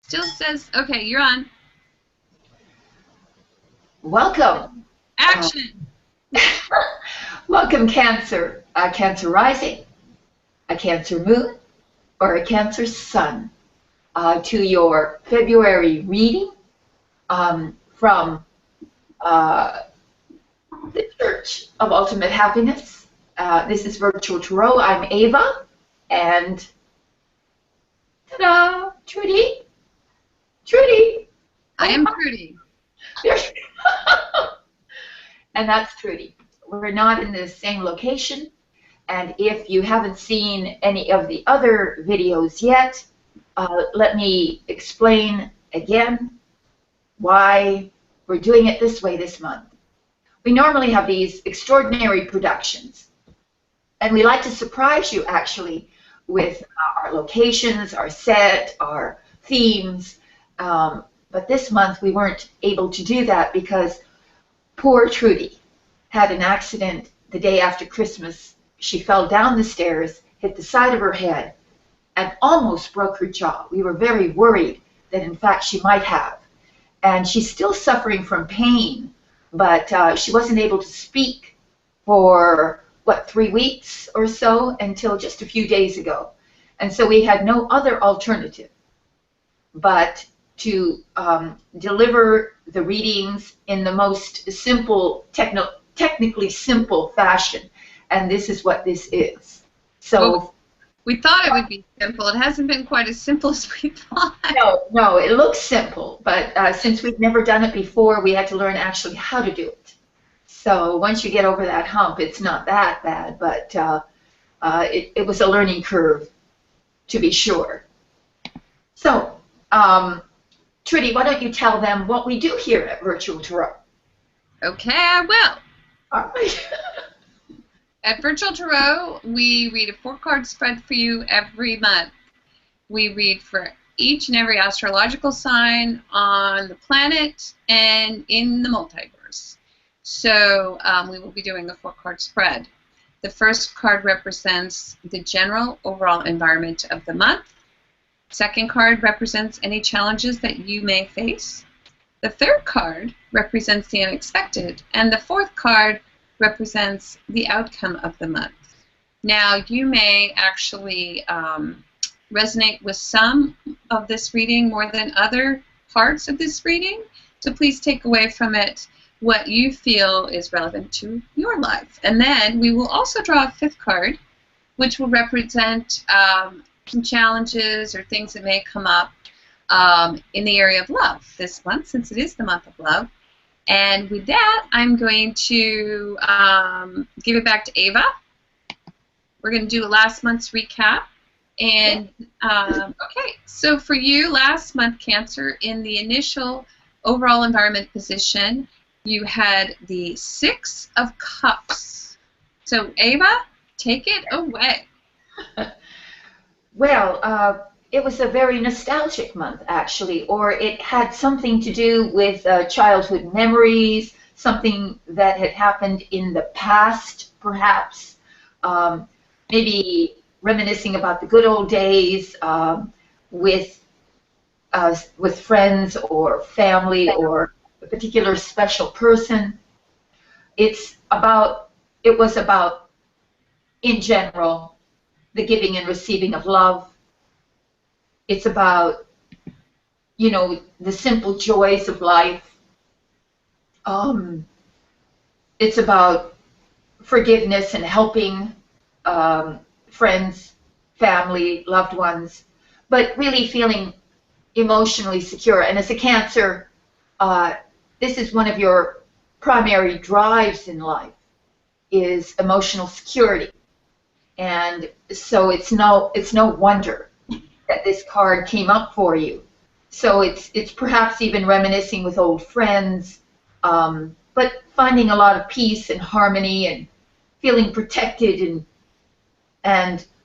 Still says, okay, you're on. Welcome. Action. Welcome, Cancer. A Cancer rising, a Cancer moon, or a Cancer sun to your February reading from the Church of Ultimate Happiness. This is Virtual Tarot. I'm Ava, and ta-da, Trudy. Trudy. I am Trudy. And that's Trudy. We're not in the same location, and if you haven't seen any of the other videos yet, let me explain again why we're doing it this way this month. We normally have these extraordinary productions, and we like to surprise you actually with our locations, our set, our themes, but this month we weren't able to do that because poor Trudy had an accident the day after Christmas. She fell down the stairs, hit the side of her head, and almost broke her jaw. We were very worried that in fact she might have. And she's still suffering from pain, but she wasn't able to speak for, 3 weeks or so until just a few days ago. And so we had no other alternative but to deliver the readings in the most simple, technically simple fashion. And this is what this is. So well, we thought it would be simple. It hasn't been quite as simple as we thought. No, it looks simple, but since we've never done it before, we had to learn actually how to do it. So once you get over that hump, it's not that bad, but it was a learning curve, to be sure. So, Trudy, why don't you tell them what we do here at Virtual Tarot? Okay, I will. All right. At Virtual Tarot, we read a 4-card spread for you every month. We read for each and every astrological sign on the planet and in the multiverse. So we will be doing a 4-card spread. The first card represents the general overall environment of the month. Second card represents any challenges that you may face. The third card represents the unexpected, and the fourth card represents the outcome of the month. Now, you may actually resonate with some of this reading more than other parts of this reading, so please take away from it what you feel is relevant to your life. And then we will also draw a 5th card, which will represent some challenges or things that may come up in the area of love this month, since it is the month of love. And with that, I'm going to give it back to Ava. We're going to do a last month's recap. And okay, so for you, last month, Cancer, in the initial overall environment position, you had the 6 of Cups. So Ava, take it away. Well, it was a very nostalgic month, actually, or it had something to do with childhood memories, something that had happened in the past, perhaps, maybe reminiscing about the good old days with friends or family or a particular special person. It was about, in general, the giving and receiving of love. It's about, the simple joys of life. It's about forgiveness and helping friends, family, loved ones, but really feeling emotionally secure. And as a Cancer, this is one of your primary drives in life, is emotional security. And so it's no wonder that this card came up for you. So it's perhaps even reminiscing with old friends, but finding a lot of peace and harmony and feeling protected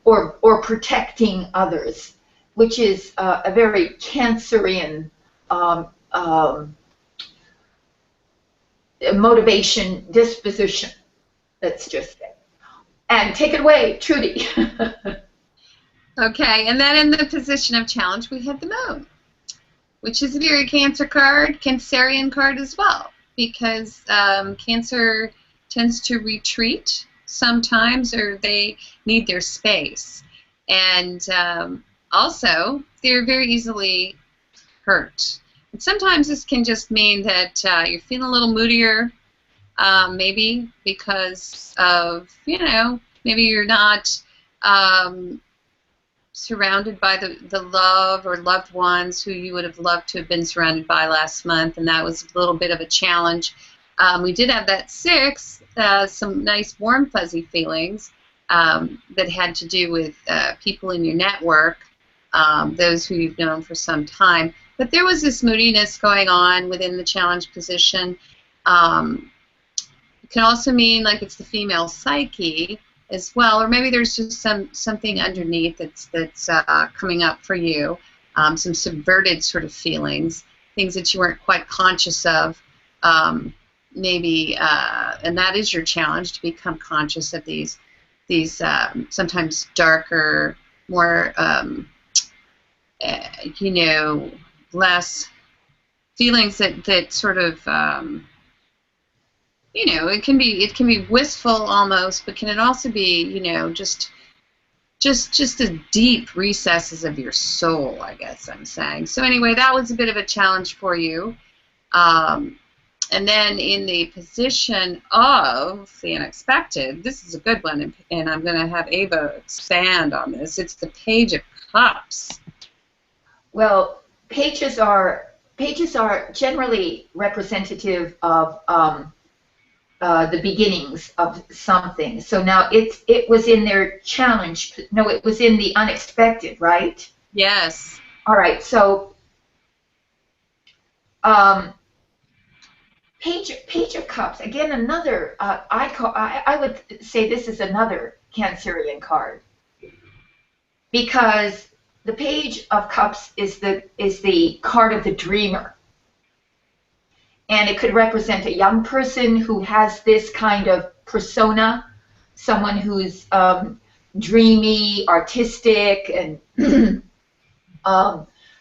or protecting others, which is a very Cancerian motivation, disposition, let's just say. And take it away, Trudy. Okay, and then in the position of challenge, we had the moon. which is a very Cancer card, Cancerian card as well, because Cancer tends to retreat sometimes, or they need their space. And also, they're very easily hurt. And sometimes this can just mean that you're feeling a little moodier, maybe because of, maybe you're not surrounded by the love or loved ones who you would have loved to have been surrounded by last month, and that was a little bit of a challenge. We did have that 6, some nice warm fuzzy feelings that had to do with people in your network, those who you've known for some time. But there was this moodiness going on within the challenge position. It can also mean like it's the female psyche as well, or maybe there's just something underneath that's coming up for you, some subverted sort of feelings, things that you weren't quite conscious of, maybe, and that is your challenge, to become conscious of these sometimes darker, more less feelings that sort of it can be wistful almost, but can it also be just the deep recesses of your soul, I guess I'm saying. So anyway, that was a bit of a challenge for you. And then in the position of the unexpected, this is a good one, and I'm going to have Ava expand on this. It's the Page of Cups. Well, pages are generally representative of the beginnings of something. So now it was in their challenge. No, it was in the unexpected, right? Yes. All right. So Page of Cups, again, another. I would say this is another Cancerian card, because the Page of Cups is the card of the dreamer. And it could represent a young person who has this kind of persona, someone who's dreamy, artistic, and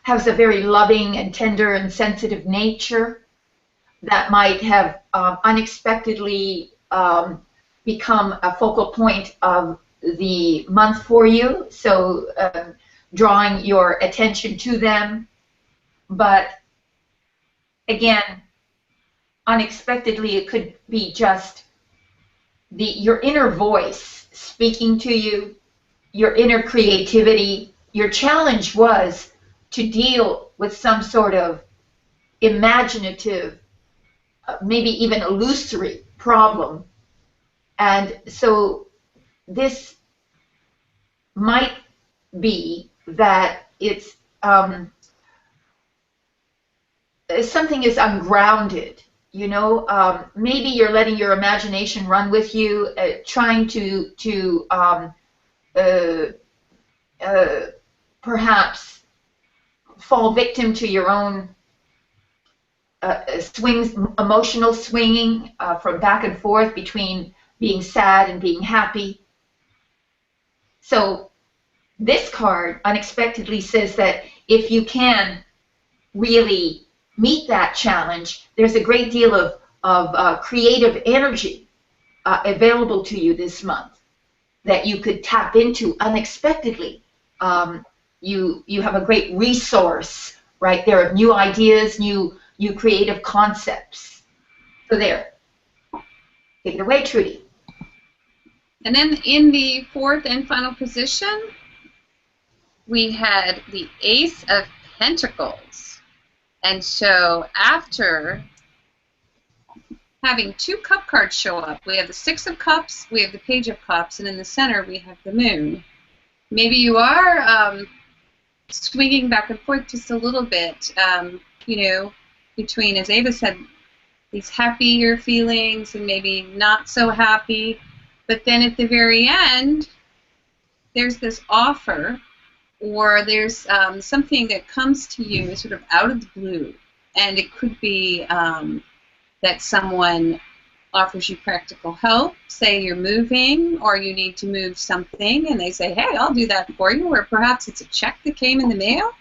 has a very loving and tender and sensitive nature that might have unexpectedly become a focal point of the month for you. So drawing your attention to them. But again, unexpectedly, it could be just your inner voice speaking to you, your inner creativity. Your challenge was to deal with some sort of imaginative, maybe even illusory problem. And so this might be that it's something is ungrounded. Maybe you're letting your imagination run with you, trying to perhaps fall victim to your own emotional swinging from back and forth between being sad and being happy. So this card unexpectedly says that if you can really meet that challenge, there's a great deal of creative energy available to you this month that you could tap into unexpectedly. You have a great resource right there of new ideas, new creative concepts. So there. Take it away, Trudy. And then in the 4th and final position, we had the Ace of Pentacles. And so after having 2 cup cards show up, we have the 6 of Cups, we have the Page of Cups, and in the center we have the Moon. Maybe you are swinging back and forth just a little bit, between, as Ava said, these happier feelings and maybe not so happy. But then at the very end, there's this offer, or there's something that comes to you sort of out of the blue. And it could be that someone offers you practical help. Say you're moving or you need to move something, and they say, hey, I'll do that for you. Or perhaps it's a check that came in the mail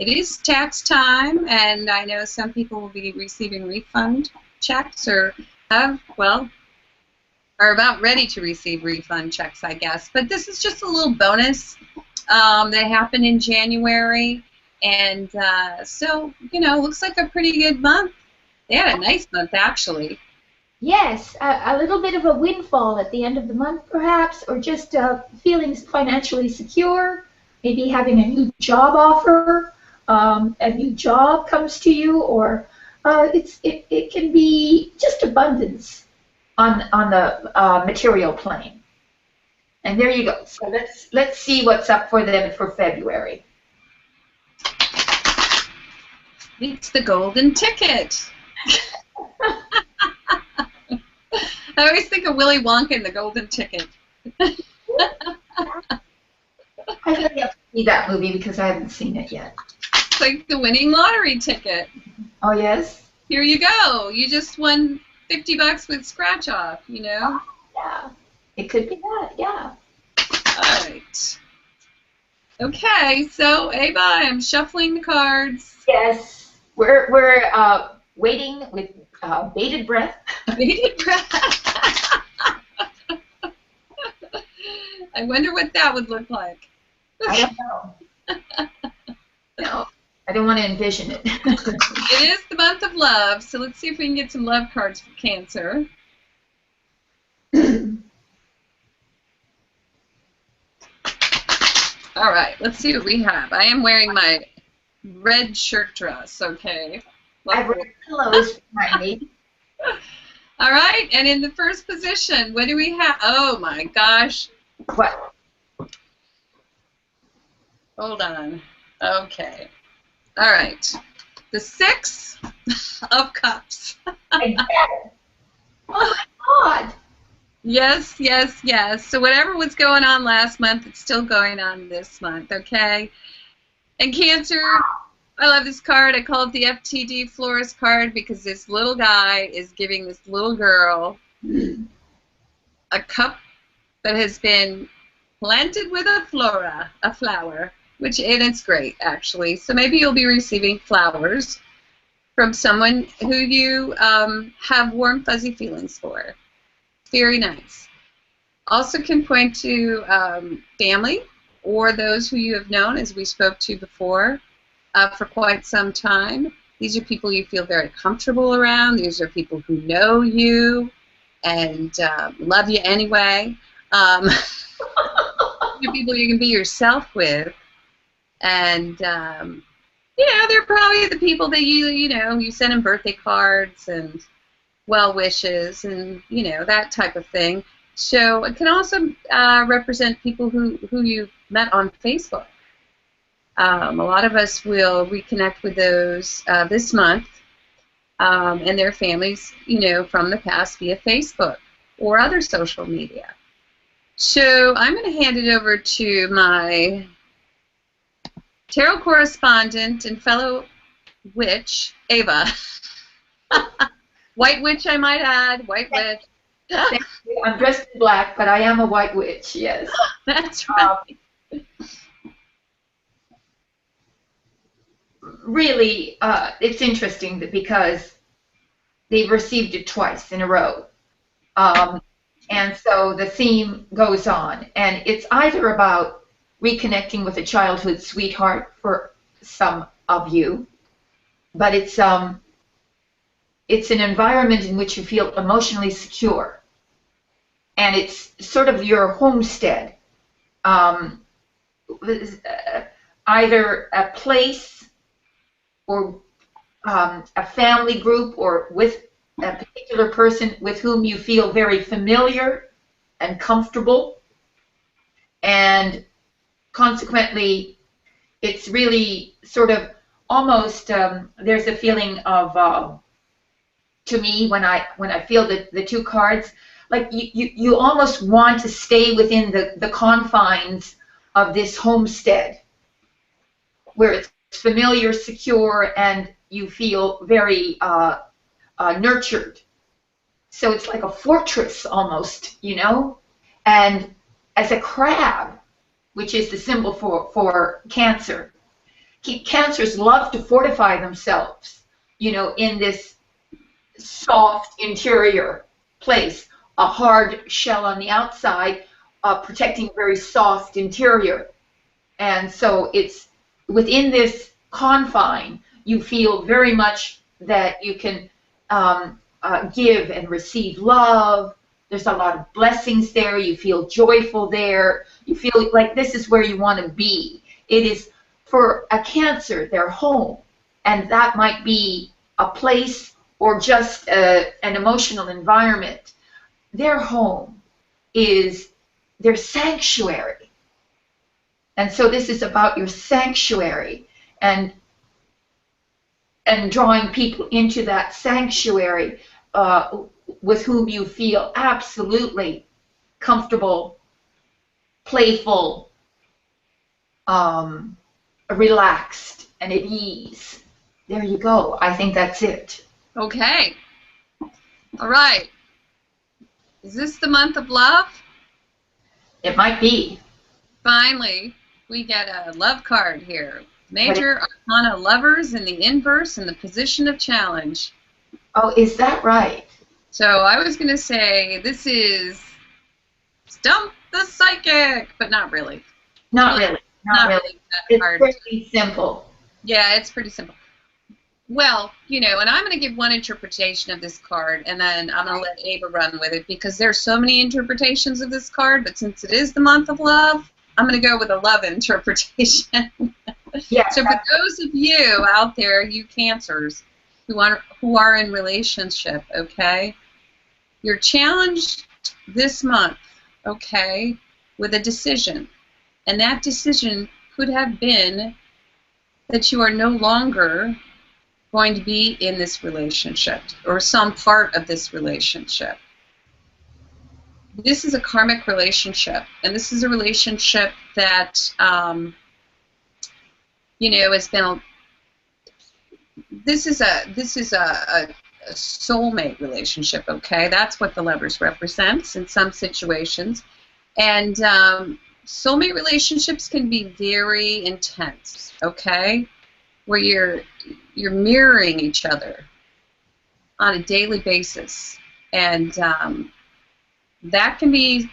It is tax time, and I know some people will be receiving refund checks or are about ready to receive refund checks, I guess. But this is just a little bonus. They happen in January, and so, looks like a pretty good month. They had a nice month, actually. Yes, a little bit of a windfall at the end of the month, perhaps, or just feeling financially secure, maybe having a new job offer, a new job comes to you, or it can be just abundance on the material plane. And there you go. So let's see what's up for them for February. It's the golden ticket. I always think of Willy Wonka and the golden ticket. I really have to see that movie because I haven't seen it yet. It's like the winning lottery ticket. Oh, yes? Here you go. You just won $50 with scratch off, Yeah, it could be that, yeah. All right. Okay, so Ava, I'm shuffling the cards. Yes, we're waiting with bated breath. Bated breath. I wonder what that would look like. I don't know. No, I don't want to envision it. It is the month of love, so let's see if we can get some love cards for Cancer. All right, let's see what we have. I am wearing my red shirt dress, okay? I've read pillows behind me. All right, and in the first position, what do we have? Oh, my gosh. What? Hold on. Okay. All right. The 6 of Cups. Oh, my God. Yes, yes, yes. So whatever was going on last month, it's still going on this month, okay? And Cancer, I love this card. I call it the FTD Florist card because this little guy is giving this little girl a cup that has been planted with a flower, and it's great, actually. So maybe you'll be receiving flowers from someone who you have warm, fuzzy feelings for. Very nice. Also can point to family or those who you have known, as we spoke to before, for quite some time. These are people you feel very comfortable around. These are people who know you and love you anyway. People you can be yourself with. And, they're probably the people that you send them birthday cards and well wishes and, that type of thing. So it can also represent people who you met on Facebook. A lot of us will reconnect with those this month and their families, from the past via Facebook or other social media. So I'm going to hand it over to my tarot correspondent and fellow witch, Ava. White witch, I might add. White witch. Thank you. I'm dressed in black, but I am a white witch, yes. That's right. Really, it's interesting because they've received it twice in a row. And so the theme goes on. And it's either about reconnecting with a childhood sweetheart for some of you, but it's an environment in which you feel emotionally secure. And it's sort of your homestead. Either a place or a family group or with a particular person with whom you feel very familiar and comfortable, and consequently it's really sort of almost there's a feeling of to me when I feel the two cards, like you almost want to stay within the confines of this homestead where it's familiar, secure, and you feel very nurtured. So it's like a fortress almost, And as a crab, which is the symbol for Cancer, Cancers love to fortify themselves, you know, in this soft interior place, a hard shell on the outside, protecting a very soft interior. And so it's within this confine, you feel very much that you can give and receive love. There's a lot of blessings there. You feel joyful there. You feel like this is where you want to be. It is, for a Cancer, their home. And that might be a place or just an emotional environment. Their home is their sanctuary. And so this is about your sanctuary and drawing people into that sanctuary with whom you feel absolutely comfortable, playful, relaxed, and at ease. There you go. I think that's it. Okay. All right. Is this the month of love? It might be. Finally, we get a love card here. Major Arcana Lovers in the inverse in the position of challenge. Oh, is that right? So I was going to say this is Stump the Psychic, but not really. Not really. Not really. It's pretty simple. Yeah, it's pretty simple. Well, you know, and I'm going to give one interpretation of this card, and then I'm going to let Ava run with it, because there's so many interpretations of this card, but since it is the month of love, I'm going to go with a love interpretation. Yeah. So for those of you out there, you Cancers, who are in relationship, okay, you're challenged this month, okay, with a decision. And that decision could have been that you are no longer going to be in this relationship or some part of this relationship. This is a karmic relationship, and this is a relationship that, you know, has been. This is a soulmate relationship. Okay, that's what the Lovers represents in some situations, and soulmate relationships can be very intense. Okay, where you're mirroring each other on a daily basis, and that can be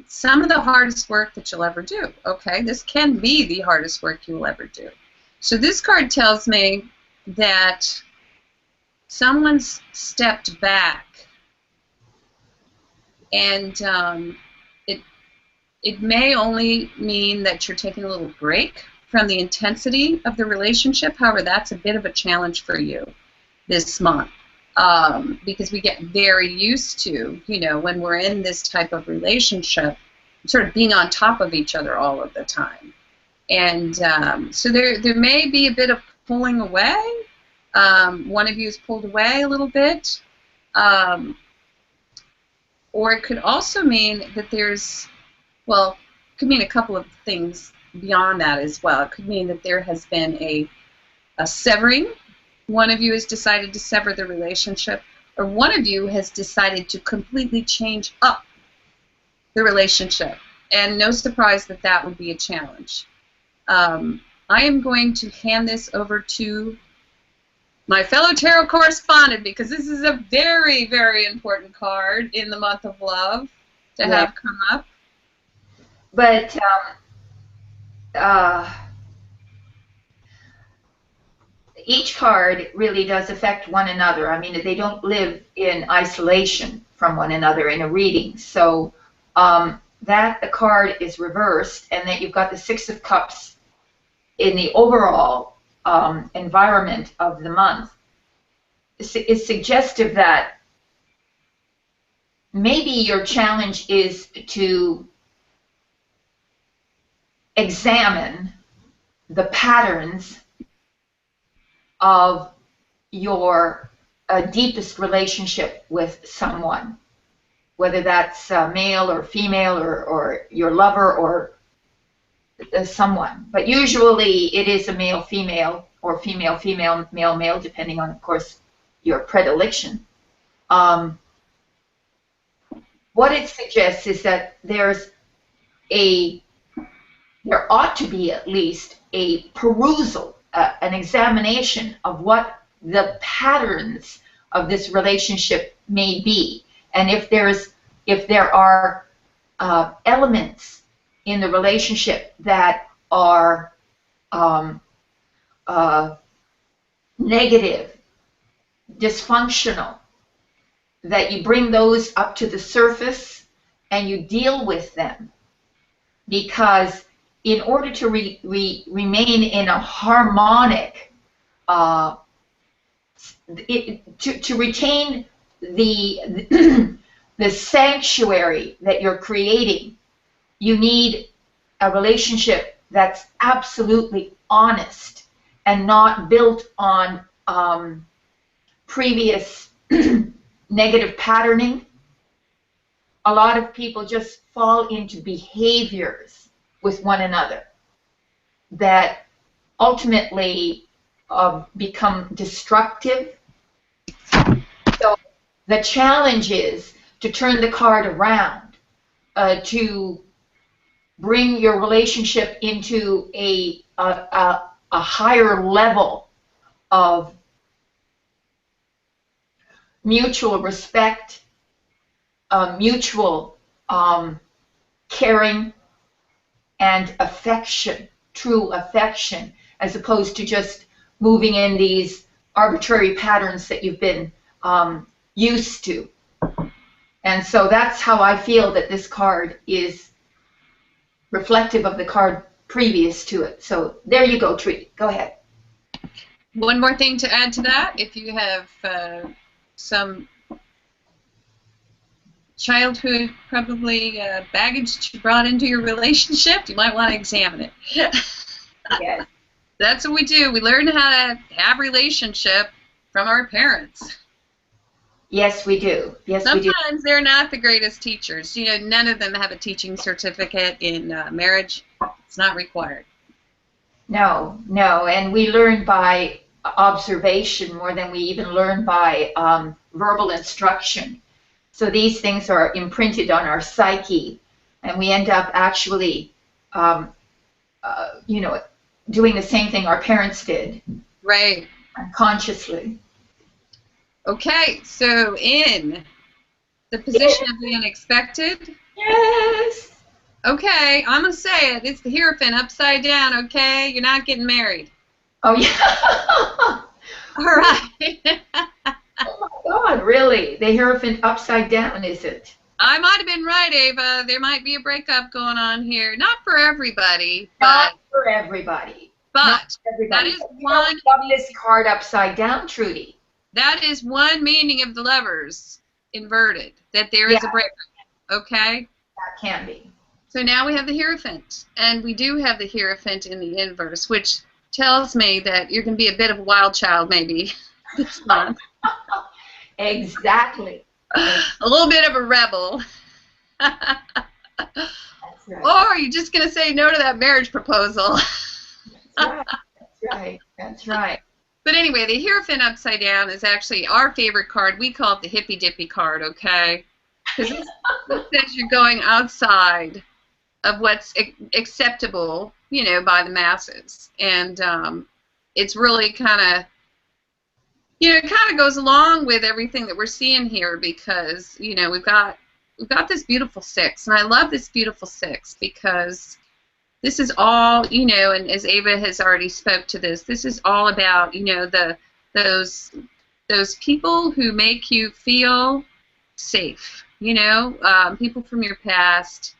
some of the hardest work that you'll ever do. Okay, this can be the hardest work you will ever do. So this card tells me that someone's stepped back, and it may only mean that you're taking a little break from the intensity of the relationship. However, that's a bit of a challenge for you this month, because we get very used to, you know, when we're in this type of relationship, sort of being on top of each other all of the time. And so there may be a bit of pulling away. One of you is pulled away a little bit. Or it could also mean that there's, well, it could mean a couple of things beyond that as well. It could mean that there has been a severing. One of you has decided to sever the relationship, or one of you has decided to completely change up the relationship. And no surprise that that would be a challenge. I am going to hand this over to my fellow tarot correspondent, because this is a very, very important card in the month of love to have come up. But each card really does affect one another. I mean, they don't live in isolation from one another in a reading. So that the card is reversed, and that you've got the Six of Cups in the overall environment of the month is suggestive that maybe your challenge is to examine the patterns of your deepest relationship with someone, whether that's male or female, or your lover, or someone. But usually it is a male-female, or female-female, male-male, depending on, of course, your predilection. What it suggests is that there ought to be at least a perusal an examination of what the patterns of this relationship may be, and if there are elements in the relationship that are negative, dysfunctional, that you bring those up to the surface and you deal with them. Because in order to remain in a harmonic, to retain the the sanctuary that you're creating, you need a relationship that's absolutely honest and not built on previous negative patterning. A lot of people just fall into behaviors with one another that ultimately become destructive. So the challenge is to turn the card around, to bring your relationship into a higher level of mutual respect, mutual caring, and affection, true affection, as opposed to just moving in these arbitrary patterns that you've been used to. And so that's how I feel that this card is reflective of the card previous to it. So there you go, Trudy. Go ahead. One more thing to add to that, if you have some childhood, probably baggage that you brought into your relationship, you might want to examine it. Yes. That's what we do. We learn how to have relationship from our parents. Yes, we do. Yes, we do. Sometimes they're not the greatest teachers. You know, none of them have a teaching certificate in marriage. It's not required. No, no, and we learn by observation more than we even learn by verbal instruction. So these things are imprinted on our psyche, and we end up actually, you know, doing the same thing our parents did. Right. Unconsciously. Okay, so in the position of the unexpected. Yes. Okay, I'm going to say it. It's the Hierophant upside down, okay? You're not getting married. Oh, yeah. All right. Oh, my God, really? The Hierophant upside down, is it? I might have been right, Ava. There might be a breakup going on here. Not for everybody, but... Not for everybody. But not for everybody. that is one... Love this card upside down, Trudy. That is one meaning of the Lovers inverted, that there is a breakup, okay? That can be. So now we have the Hierophant, and we do have the Hierophant in the inverse, which tells me that you're going to be a bit of a wild child maybe this month. Exactly. A little bit of a rebel. That's right. Or you're just going to say no to that marriage proposal. That's right. That's right. That's right. But anyway, the Hierophant upside down is actually our favorite card. We call it the hippy dippy card, okay? Because this says you're going outside of what's acceptable, you know, by the masses. And it's really kind of, you know, it kind of goes along with everything that we're seeing here because, you know, we've got this beautiful 6. And I love this beautiful 6 because this is all, you know, and as Ava has already spoke to this is all about, you know, those people who make you feel safe, you know, people from your past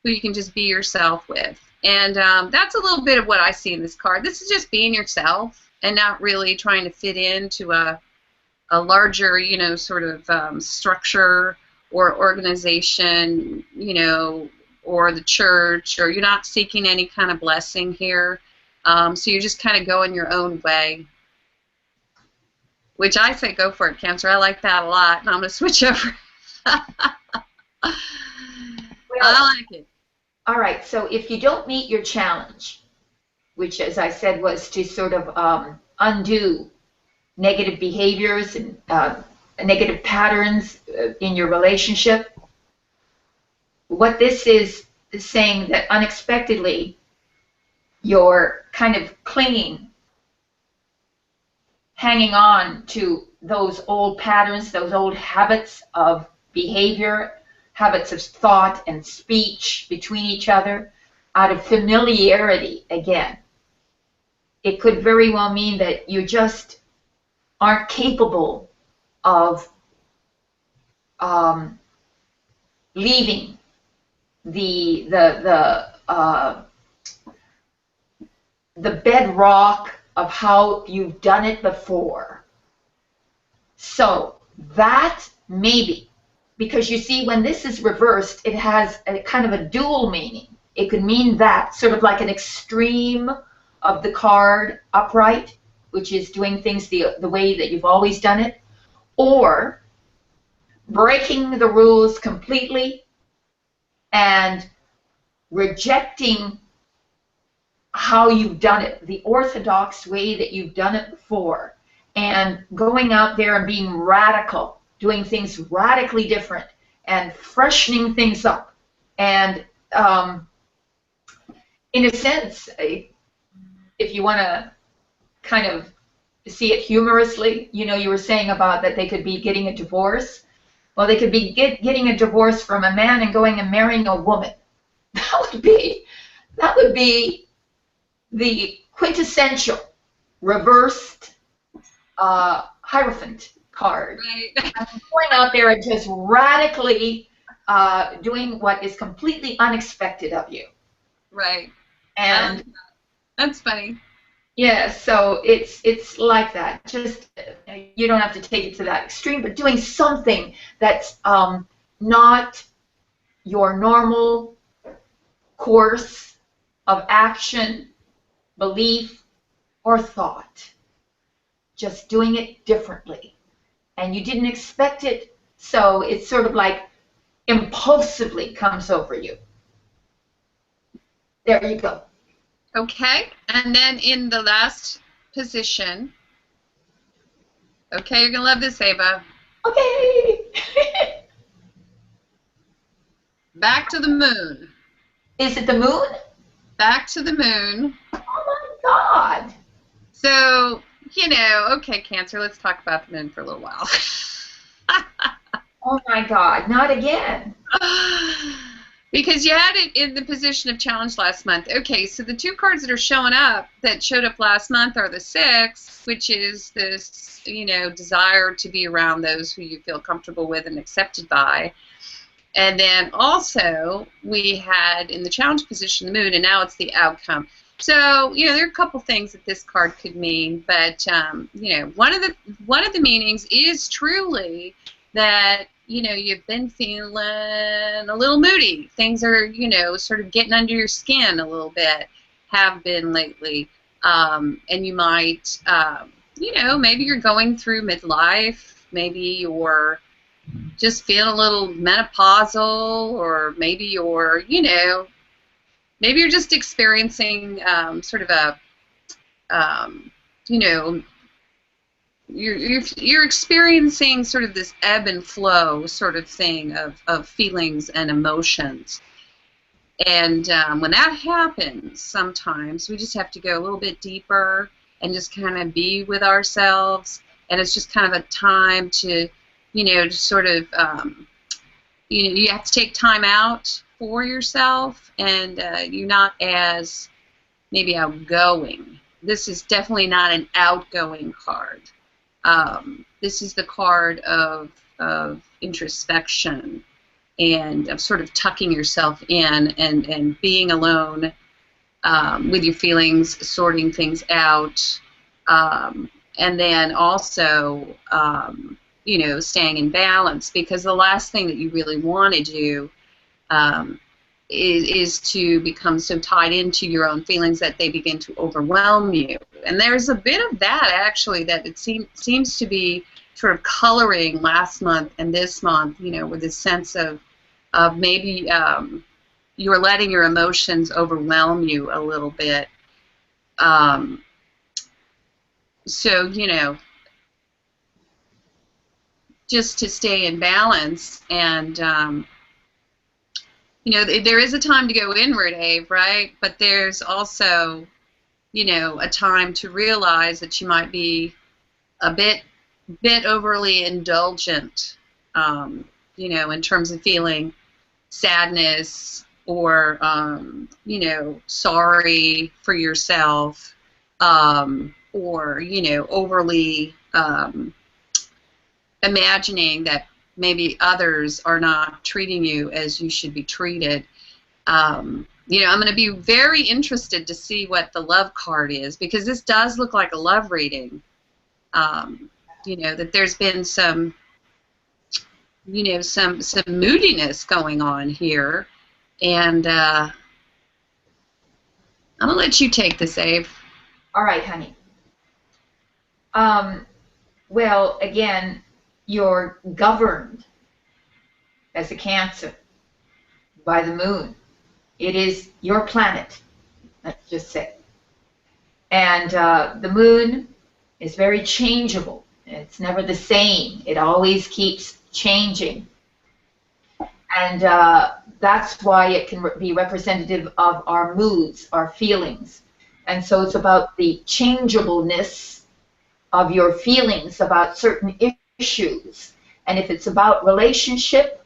who you can just be yourself with. And that's a little bit of what I see in this card. This is just being yourself and not really trying to fit into a larger, you know, sort of structure or organization, you know, or the church, or you're not seeking any kind of blessing here. So you're just kind of going your own way. Which I say go for it, Cancer. I like that a lot. And I'm going to switch over. Well, I like it. All right. So if you don't meet your challenge, which, as I said, was to sort of undo negative behaviors and negative patterns in your relationship, what this is saying that unexpectedly you're kind of clinging hanging on to those old patterns, those old habits of behavior, habits of thought and speech between each other, out of familiarity again. It could very well mean that you just aren't capable of leaving the bedrock of how you've done it before. So that maybe, because you see, when this is reversed, it has a kind of a dual meaning. It could mean that, sort of like an extreme of the card upright, which is doing things the way that you've always done it, or breaking the rules completely and rejecting how you've done it, the orthodox way that you've done it before, and going out there and being radical, doing things radically different and freshening things up. And in a sense, if you want to kind of see it humorously, you know, you were saying about that they could be getting a divorce. Well, they could be getting a divorce from a man and going and marrying a woman. That would be the quintessential reversed Hierophant card. Right. Going out there and just radically doing what is completely unexpected of you. Right. And that's funny. yeah, so it's like that. Just, you don't have to take it to that extreme, but doing something that's not your normal course of action, belief, or thought. Just doing it differently. And you didn't expect it, so it's sort of like impulsively comes over you. There you go. Okay, and then in the last position, okay, you're going to love this, Ava. Okay. Back to the moon. Is it the moon? Back to the moon. Oh my God. So, you know, okay, Cancer, let's talk about the moon for a little while. Oh my God, not again. Because you had it in the position of challenge last month. Okay, so the two cards that are showing up, that showed up last month, are the Six, which is this, you know, desire to be around those who you feel comfortable with and accepted by. And then also we had in the challenge position the moon, and now it's the outcome. So, you know, there are a couple things that this card could mean, but you know, one of the meanings is truly that, you know, you've been feeling a little moody. Things are, you know, sort of getting under your skin a little bit, have been lately. And you might, you know, maybe you're going through midlife, maybe you're just feeling a little menopausal, or maybe you're, you know, maybe you're just experiencing sort of a, you know, you're experiencing sort of this ebb and flow sort of thing of feelings and emotions. And when that happens, sometimes we just have to go a little bit deeper and just kind of be with ourselves. And it's just kind of a time to, you know, to sort of, you know, you have to take time out for yourself, and you're not as maybe outgoing. This is definitely not an outgoing card. This is the card of introspection and of sort of tucking yourself in and being alone with your feelings, sorting things out, and then also, you know, staying in balance, because the last thing that you really want to do is to become so tied into your own feelings that they begin to overwhelm you. And there's a bit of that, actually, that it seems to be sort of coloring last month and this month, you know, with this sense of maybe you're letting your emotions overwhelm you a little bit. So, you know, just to stay in balance, and you know, there is a time to go inward, Ave, right? But there's also, you know, a time to realize that you might be a bit overly indulgent, you know, in terms of feeling sadness or, you know, sorry for yourself, or, you know, overly imagining that maybe others are not treating you as you should be treated. You know, I'm going to be very interested to see what the love card is, because this does look like a love reading. You know, that there's been some, you know, some moodiness going on here, and I'm gonna let you take this, Abe. All right, honey. Well, again, you're governed as a Cancer by the moon. It is your planet, let's just say. And the moon is very changeable. It's never the same. It always keeps changing. And that's why it can be representative of our moods, our feelings. And so it's about the changeableness of your feelings about certain issues. And if it's about relationship,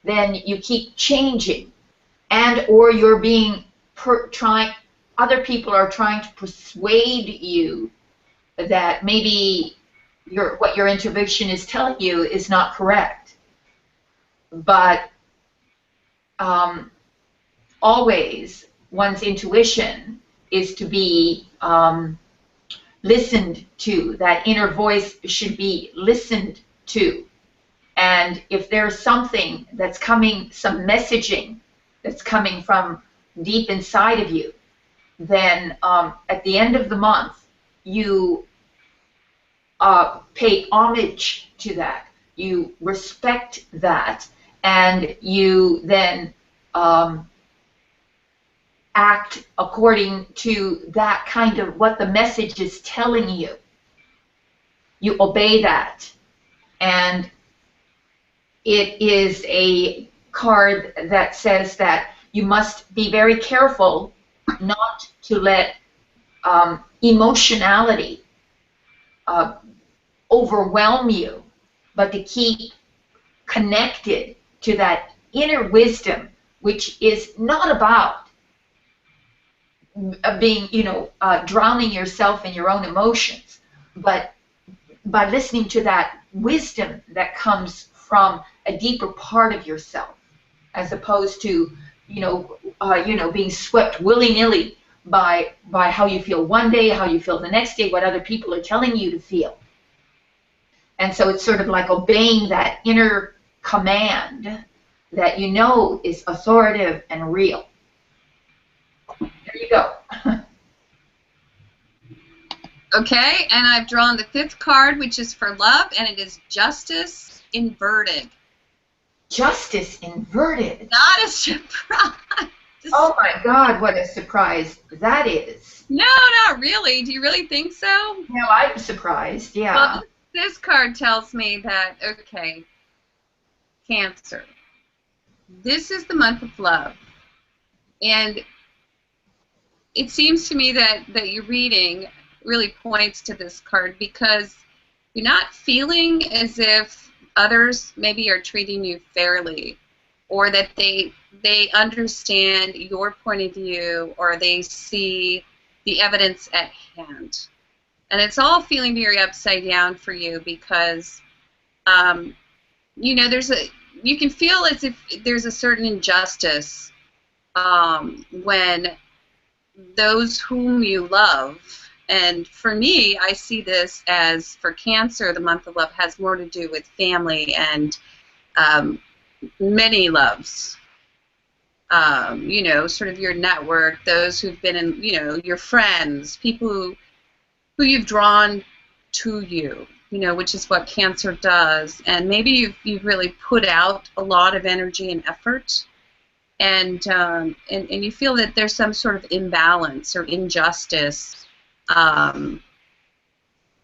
then you keep changing. And or you're being other people are trying to persuade you that maybe what your intuition is telling you is not correct. But always one's intuition is to be listened to. That inner voice should be listened to. And if there's something that's coming, some messaging that's coming from deep inside of you, then at the end of the month, you pay homage to that. You respect that, and you then act according to that kind of what the message is telling you. You obey that. And it is a card that says that you must be very careful not to let emotionality overwhelm you, but to keep connected to that inner wisdom, which is not about being, you know, drowning yourself in your own emotions, but by listening to that wisdom that comes from a deeper part of yourself, as opposed to, you know, being swept willy-nilly by how you feel one day, how you feel the next day, what other people are telling you to feel. And so it's sort of like obeying that inner command that you know is authoritative and real. There you go. Okay, and I've drawn the 5th card, which is for love, and it is Justice inverted. Justice inverted. Not a surprise. Oh my God, what a surprise that is. No, not really. Do you really think so? No, I'm surprised, yeah. Well, this card tells me that, okay, Cancer, this is the month of love. And it seems to me that your reading really points to this card, because you're not feeling as if others maybe are treating you fairly, or that they understand your point of view, or they see the evidence at hand. And it's all feeling very upside down for you, because you know, you can feel as if there's a certain injustice when those whom you love, and for me, I see this as, for Cancer, the month of love has more to do with family and many loves. You know, sort of your network, those who've been in, you know, your friends, people who you've drawn to you, you know, which is what Cancer does. And maybe you've really put out a lot of energy and effort, and you feel that there's some sort of imbalance or injustice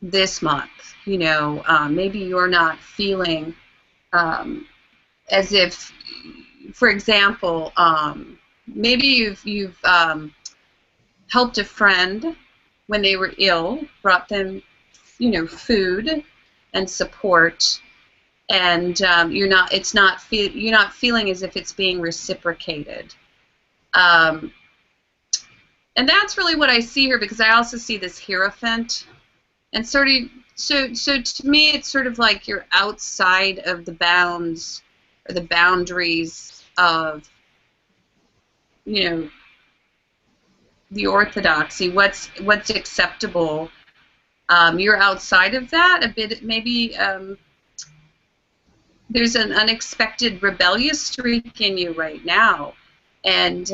this month. You know, maybe you're not feeling as if, for example, maybe you've helped a friend when they were ill, brought them you know, food and support, and you're not feeling as if it's being reciprocated. And that's really what I see here, because I also see this Hierophant, and sort of so to me it's sort of like you're outside of the bounds or the boundaries of, you know, the orthodoxy, what's acceptable. You're outside of that a bit, maybe. There's an unexpected rebellious streak in you right now, and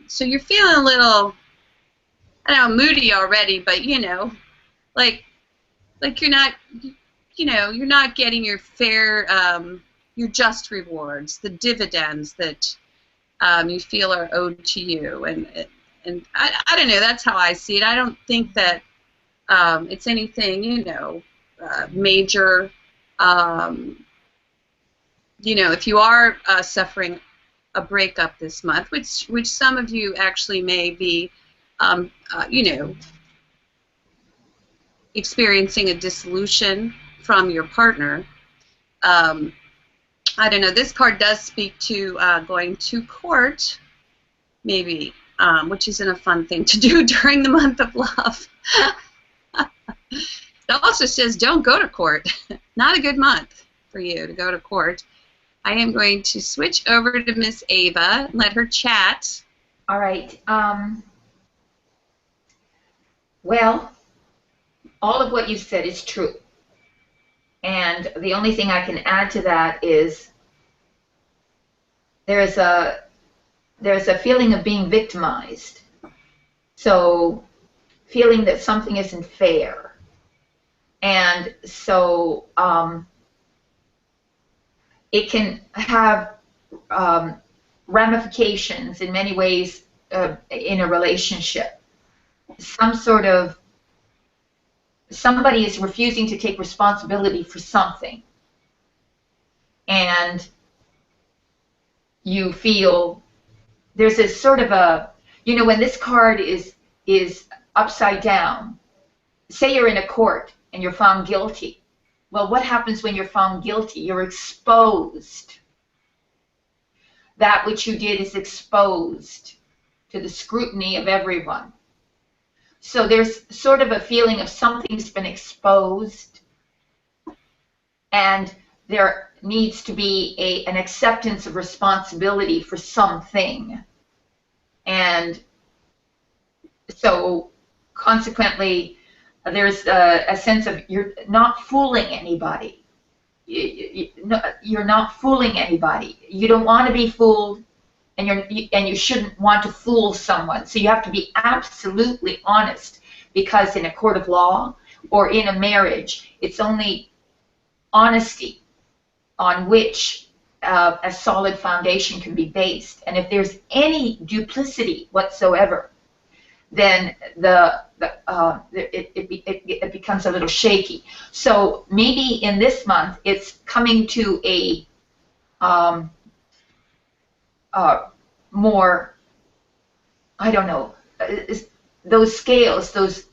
so you're feeling a little, I don't know, moody already, but you know, like you're not, you know, you're not getting your fair, your just rewards, the dividends that you feel are owed to you, and I don't know, that's how I see it. I don't think that it's anything, you know, major. You know, if you are suffering a breakup this month, which some of you actually may be, you know, experiencing a dissolution from your partner. I don't know, this card does speak to going to court, maybe, which isn't a fun thing to do during the month of love. It also says don't go to court. Not a good month for you to go to court. I am going to switch over to Miss Ava and let her chat. All right. Well, all of what you said is true. And the only thing I can add to that is there's a feeling of being victimized. So feeling that something isn't fair. And so it can have ramifications in many ways in a relationship. Somebody is refusing to take responsibility for something, and you feel there's a sort of a, you know, when this card is upside down, say you're in a court and you're found guilty. Well, what happens when you're found guilty? You're exposed. That which you did is exposed to the scrutiny of everyone. So there's sort of a feeling of something's been exposed, and there needs to be an acceptance of responsibility for something. And so consequently, there's a sense of you're not fooling anybody. You're not fooling anybody. You don't want to be fooled, and you shouldn't want to fool someone. So you have to be absolutely honest, because in a court of law or in a marriage, it's only honesty on which a solid foundation can be based. And if there's any duplicity whatsoever, then it becomes a little shaky. So maybe in this month it's coming to a more, I don't know, those scales, those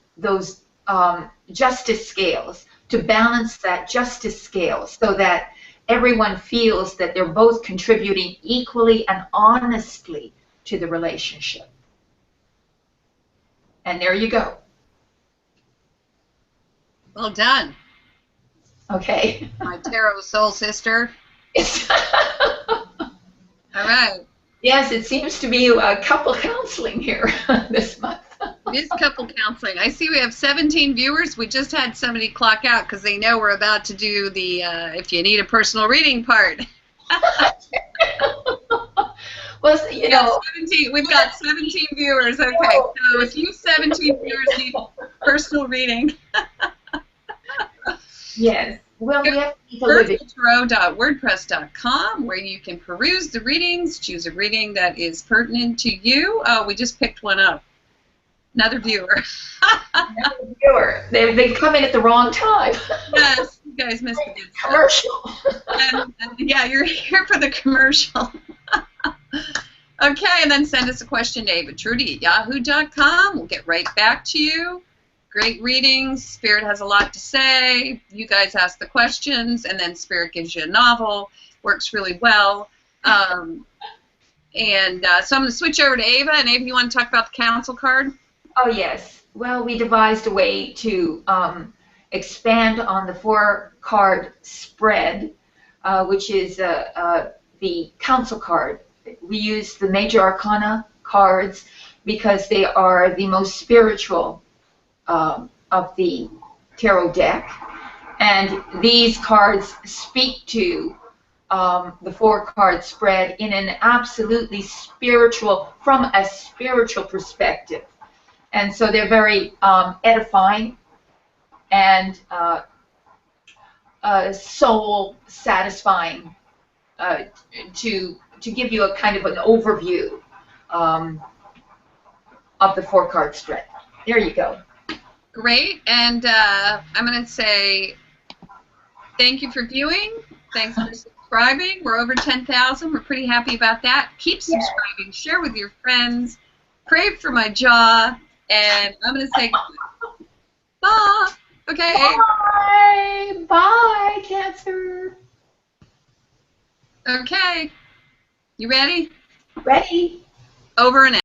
justice scales, to balance that justice scale so that everyone feels that they're both contributing equally and honestly to the relationship. And there you go. Well done. Okay. My tarot soul sister. All right. Yes, it seems to be a couple counseling here this month. It is couple counseling. I see we have 17 viewers. We just had somebody clock out because they know we're about to do the if you need a personal reading part. Well, you know, 17, we've got 17 viewers. Okay, so if you 17 viewers need personal reading. Yes. Well, we have to live it. virtualtarot.wordpress.com, where you can peruse the readings, choose a reading that is pertinent to you. Oh, we just picked one up. Another viewer. Another viewer. They come in at the wrong time. Yes, you guys missed the good stuff. Commercial. And, yeah, you're here for the commercial. Okay, and then send us a question to Ava and Trudy at yahoo.com. We'll get right back to you. Great readings. Spirit has a lot to say. You guys ask the questions, and then Spirit gives you a novel. Works really well. So I'm going to switch over to Ava. And Ava, you want to talk about the council card? Oh, yes. Well, we devised a way to expand on the 4-card spread, which is the council card. We use the major arcana cards because they are the most spiritual of the tarot deck. And these cards speak to the 4-card spread in an absolutely spiritual, from a spiritual perspective. And so they're very edifying and soul satisfying to give you a kind of an overview of the 4-card spread. There you go. Great. And I'm going to say thank you for viewing. Thanks for subscribing. We're over 10,000. We're pretty happy about that. Keep subscribing. Share with your friends. Pray for my jaw. And I'm going to say bye. Okay. Bye. Bye, Cancer. Okay. You ready? Ready. Over and out.